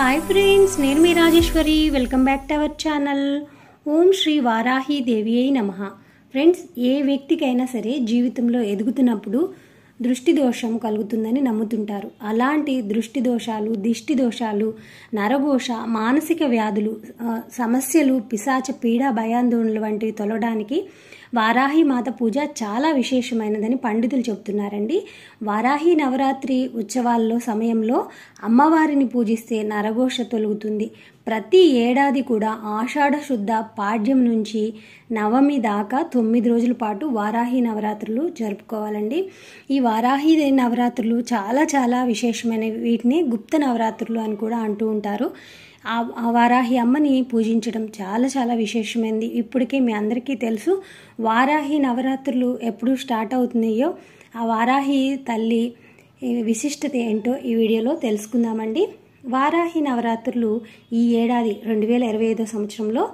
Hi friends, నేను మీ Rajeshwari. Welcome back to our channel. ఓం శ్రీ వారాహి దేవి అయి నమః. ఫ్రెండ్స్, ఏ వ్యక్తికైనా సరే జీవితంలో ఎదుగుతున్నప్పుడు దృష్టి దోషం కలుగుతుందని నమ్ముతుంటారు. అలాంటి దృష్టి దోషాలు, దిష్టి దోషాలు, నరఘోష, మానసిక వ్యాధులు, సమస్యలు, పిశాచ పీడ, భయాందోళనలు వంటివి తొలగడానికి వారాహి మాత పూజ చాలా విశేషమైనదని పండితులు చెబుతున్నారండి. వారాహి నవరాత్రి ఉత్సవాల్లో సమయంలో అమ్మవారిని పూజిస్తే నరఘోష తొలగుతుంది. ప్రతి ఏడాది కూడా ఆషాఢ శుద్ధ పాడ్యం నుంచి నవమి దాకా 9 రోజుల పాటు వారాహి నవరాత్రులు జరుపుకోవాలండి. ఈ వారాహి నవరాత్రులు చాలా చాలా విశేషమైనవి. వీటిని గుప్త నవరాత్రులు అని కూడా అంటూ ఉంటారు. ఆ వారాహి అమ్మని పూజించడం చాలా చాలా విశేషమైనది. ఇప్పటికే మీ అందరికీ తెలుసు వారాహి నవరాత్రులు ఎప్పుడు స్టార్ట్ అవుతున్నాయో, ఆ వారాహి తల్లి విశిష్టత ఏంటో ఈ వీడియోలో తెలుసుకుందామండి. వారాహి నవరాత్రులు ఈ ఏడాది 2025 సంవత్సరంలో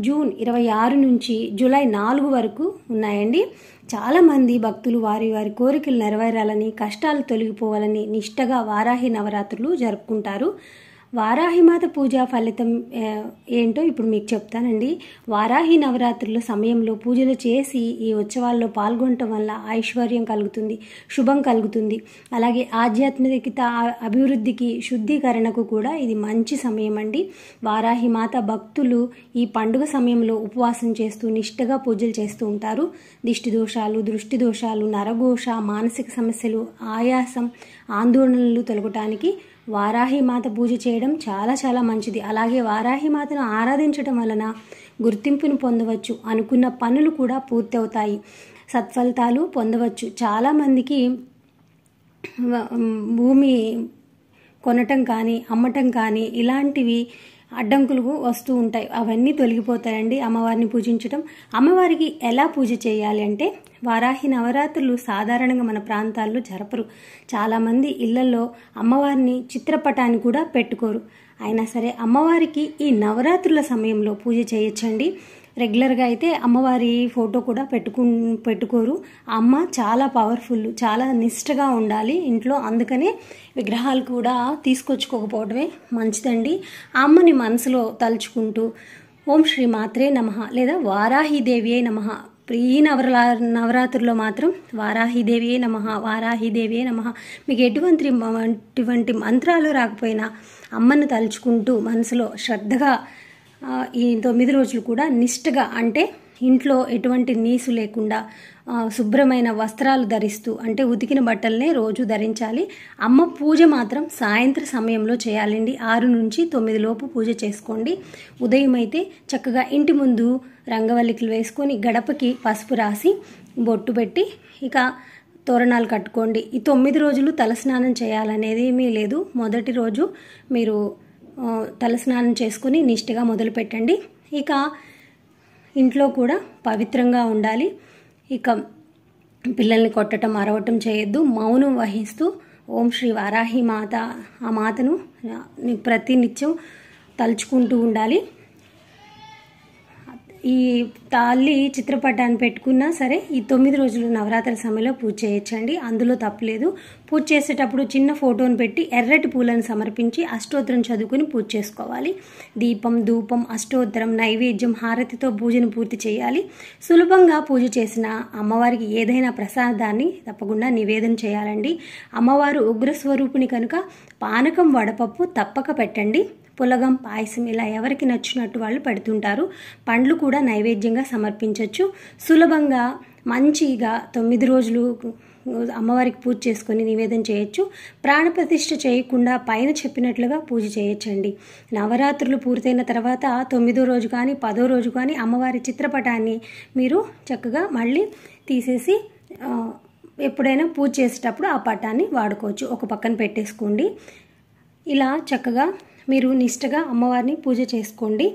జూన్ 26 నుంచి జూలై 4 వరకు ఉన్నాయండి. చాలామంది భక్తులు వారి వారి కోరికలు నెరవేరాలని, కష్టాలు తొలగిపోవాలని నిష్టగా వారాహి నవరాత్రులు జరుపుకుంటారు. వారాహిమాత పూజ ఫలితం ఏంటో ఇప్పుడు మీకు చెప్తానండి. వారాహి నవరాత్రుల సమయంలో పూజలు చేసి ఈ ఉత్సవాల్లో పాల్గొనటం వల్ల ఐశ్వర్యం కలుగుతుంది, శుభం కలుగుతుంది. అలాగే ఆధ్యాత్మికత అభివృద్ధికి, శుద్ధీకరణకు కూడా ఇది మంచి సమయం అండి. వారాహిమాత భక్తులు ఈ పండుగ సమయంలో ఉపవాసం చేస్తూ నిష్టగా పూజలు చేస్తూ ఉంటారు. దిష్టి దోషాలు, దృష్టి దోషాలు, నరఘోష, మానసిక సమస్యలు, ఆయాసం, ఆందోళనలు తొలగటానికి వారాహి మాత పూజ చేయడం చాలా చాలా మంచిది. అలాగే వారాహి మాతను ఆరాధించడం వలన గుర్తింపును పొందవచ్చు, అనుకున్న పనులు కూడా పూర్తి అవుతాయి, సత్ఫలితాలు పొందవచ్చు. చాలామందికి భూమి కొనటం కానీ, అమ్మటం కానీ ఇలాంటివి అడ్డంకులు వస్తూ ఉంటాయి. అవన్నీ తొలగిపోతాయండి అమ్మవారిని పూజించడం. అమ్మవారికి ఎలా పూజ చేయాలి అంటే, వారాహి నవరాత్రులు సాధారణంగా మన ప్రాంతాల్లో జరపరు. చాలామంది ఇళ్లలో అమ్మవారిని చిత్రపటాన్ని కూడా పెట్టుకోరు. అయినా సరే అమ్మవారికి ఈ నవరాత్రుల సమయంలో పూజ చేయొచ్చండి. రెగ్యులర్గా అయితే అమ్మవారి ఫోటో కూడా పెట్టుకోరు. అమ్మ చాలా పవర్ఫుల్, చాలా నిష్టగా ఉండాలి ఇంట్లో. అందుకనే విగ్రహాలు కూడా తీసుకొచ్చుకోకపోవడమే మంచిదండి. ఆ అమ్మని మనసులో తలుచుకుంటూ ఓం శ్రీ మాత్రే నమః లేదా వారాహిదేవియే నమః. ఈ నవరాత్రుల్లో మాత్రం వారాహిదేవియే నమః, వారాహిదేవియే నమః. మీకు ఎటువంటి మంత్రాలు రాకపోయినా అమ్మను తలుచుకుంటూ మనసులో శ్రద్ధగా ఈ 9 రోజులు కూడా నిష్టగా, అంటే ఇంట్లో ఎటువంటి నీసు లేకుండా శుభ్రమైన వస్త్రాలు ధరిస్తూ, అంటే ఉతికిన బట్టలనే రోజు ధరించాలి. అమ్మ పూజ మాత్రం సాయంత్రం సమయంలో చేయాలండి. 6 నుంచి 9 లోపు పూజ చేసుకోండి. ఉదయం అయితే చక్కగా ఇంటి ముందు రంగవల్లికలు వేసుకొని గడపకి పసుపు రాసి బొట్టు పెట్టి ఇక తోరణాలు కట్టుకోండి. ఈ 9 రోజులు తలస్నానం చేయాలనేది ఏమీ లేదు. మొదటి రోజు మీరు తలస్నానం చేసుకుని నిష్టగా మొదలు పెట్టండి. ఇక ఇంట్లో కూడా పవిత్రంగా ఉండాలి. ఇక పిల్లల్ని కొట్టడం, అరవటం చేయొద్దు. మౌనం వహిస్తూ ఓం శ్రీ వారాహి మాత, ఆ మాతను ప్రతి నిత్యం తలుచుకుంటూ ఉండాలి. ఈ తల్లి చిత్రపటాన్ని పెట్టుకున్నా సరే ఈ 9 రోజులు నవరాత్రి సమయంలో పూజ చేయొచ్చండి. అందులో తప్పలేదు. పూజ చేసేటప్పుడు చిన్న ఫోటోను పెట్టి ఎర్రటి పూలను సమర్పించి అష్టోత్తరం చదువుకుని పూజ చేసుకోవాలి. దీపం, ధూపం, అష్టోత్తరం, నైవేద్యం, హారతితో పూజను పూర్తి చేయాలి. సులభంగా పూజ చేసిన అమ్మవారికి ఏదైనా ప్రసాదాన్ని తప్పకుండా నివేదన చేయాలండి. అమ్మవారు ఉగ్రస్వరూపిణి కనుక పానకం, వడపప్పు తప్పక పెట్టండి. పులగం, పాయసం ఇలా ఎవరికి నచ్చినట్టు వాళ్ళు పెడుతుంటారు. పండ్లు కూడా నైవేద్యంగా సమర్పించవచ్చు. సులభంగా మంచిగా 9 రోజులు అమ్మవారికి పూజ చేసుకొని నివేదన చేయొచ్చు. ప్రాణప్రతిష్ఠ చేయకుండా పైన చెప్పినట్లుగా పూజ చేయొచ్చండి. నవరాత్రులు పూర్తయిన తర్వాత 9వ రోజు కానీ 10వ రోజు కానీ అమ్మవారి చిత్రపటాన్ని మీరు చక్కగా మళ్ళీ తీసేసి ఎప్పుడైనా పూజ చేసేటప్పుడు ఆ పటాన్ని వాడుకోవచ్చు. ఒక పక్కన పెట్టేసుకోండి. ఇలా చక్కగా మీరు నిష్టగా అమ్మవారిని పూజ చేసుకోండి.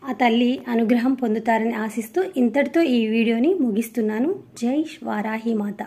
ఆ తల్లి అనుగ్రహం పొందుతారని ఆశిస్తూ ఇంతటితో ఈ వీడియోని ముగిస్తున్నాను. జై వారాహి మాత.